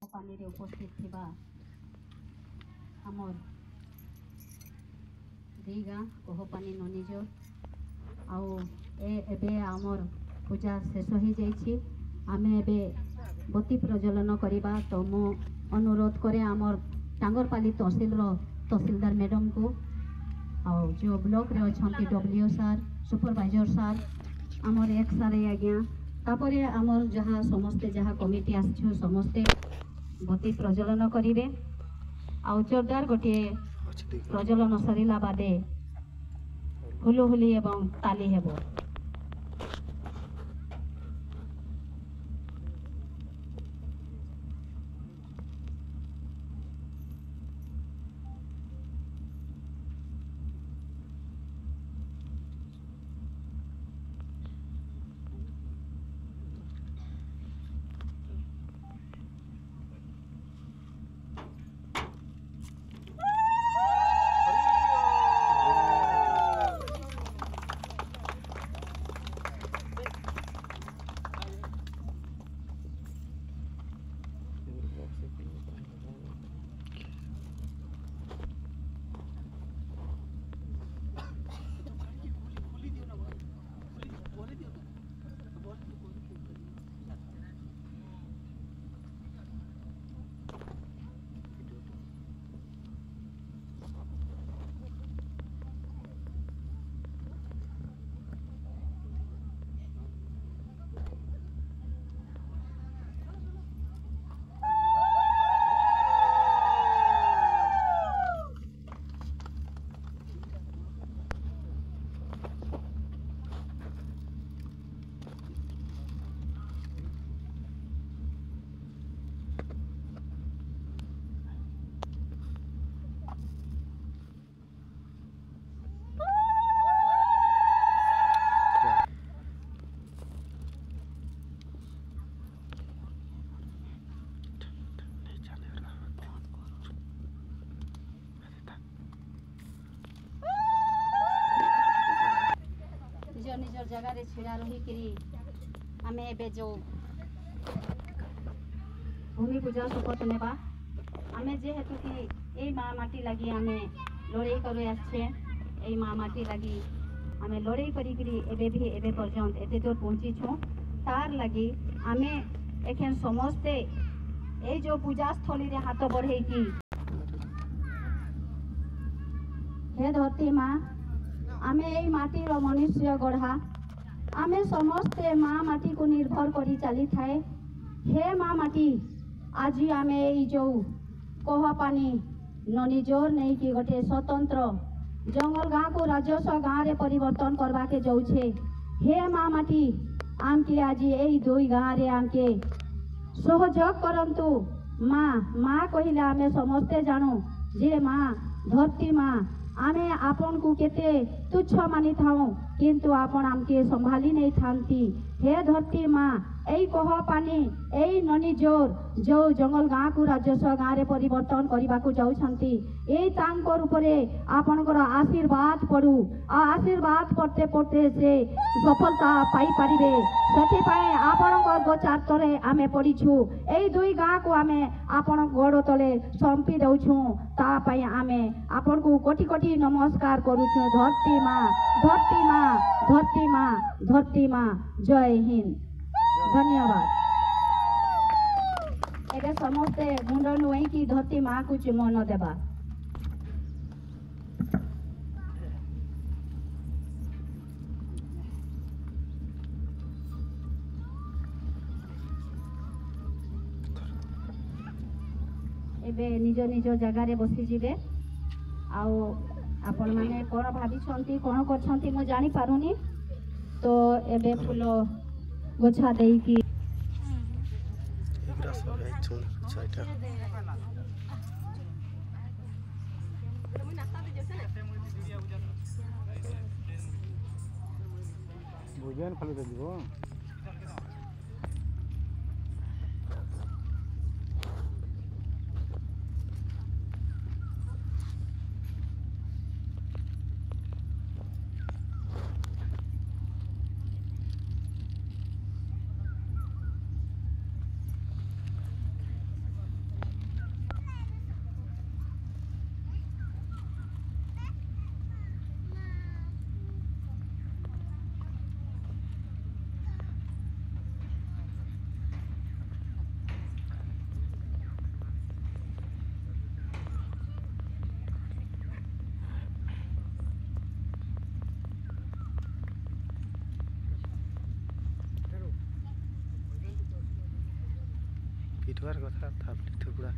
पानी रे उपस्थित थिबा हमर दी गाँ कोहपानी ननिजोर आउ एबे आमर पूजा शेष हो जाइछि। आमे एबे बत्ती प्रज्वलन करिबा। तो मु अनुरोध करे आमर टांगरपाली तहसीलदार मैडम को आउ जो ब्लॉक रे अछंती डब्ल्यू सार सुपरवाइजर सार आमर एक सार आज्ञा तापरे आमर जहाँ समस्ते जहाँ कमिटी आसछु समस्ते बत्ती प्रज्वलन करिवे। आउ जोरदार गोटे प्रज्वलन सरिला बादे हुलुहुली एवं ताली हेबो। निजर जगह रे छिड़ा रही करी आमे एबे जो भूमि पूजा शपथ नेबा। आमे जे हेतु कि ए माँ माटी लगी आमे लड़ाई करे आछे ए माँ माटी लगी आमे लड़ाई करी करी एबे पर्यंत एते दूर पहुंची छु। तार लगी आमे एखन समस्ते ए जो पूजा स्थली रे हाथ बढ़े की हे धरती माँ आमे ए माटी रो मनुष्य गढ़ा आमे समस्ते माँ माटी को निर्भर करी चली थाए। हे माँ माटी आज आमे ए जो कोहपानी ननिजोर नहीं कि गोटे स्वतंत्र जंगल गाँ को राजस्व गाँ रे परिवर्तन करवा के जाऊे। हे माँ माटी आमके आज ए दुई गाँ रे आमके सहयोग करंतु। माँ माँ कहले आमे समस्ते जानू जे माँ धरती माँ आमे आपन को केते तुच्छ मानी थाऊ किंतु आपन आमके संभाली नहीं थांती। हे धरती माँ एई कोहपानी एई ननिजोर जो जंगल गाँ को राजस्व गाँ रे परिवर्तन करने को जाउछंती एई तांकर उपरे आपनकर आशीर्वाद पड़ू। आशीर्वाद पड़ते पड़ते से सफलता पाई पारिबे सेति पाए आपनकर गोचार तले आमे पड़ीछु। एई दुई गाँ को आमे आपन गोड़ तले संपी दउछु ता पाए आमे आपन को कोटि कोटि नमस्कार करूछु। धरती माँ धरती माँ धरती माँ धरती माँ जय हिंद धन्यवाद। एबे समस्ते मुंड नुई की धरती माँ को चुमन देबा। एबे निज निज जगह रे बसी जिबे। आउ आपण माने कोन भाबिछंती कोन करछंती मु जानि पारुनी। तो एबे फूल गोछा देई की भोजन खाली देबो। ଥୁଆର କଥା ଥୁଗୁଡ଼ା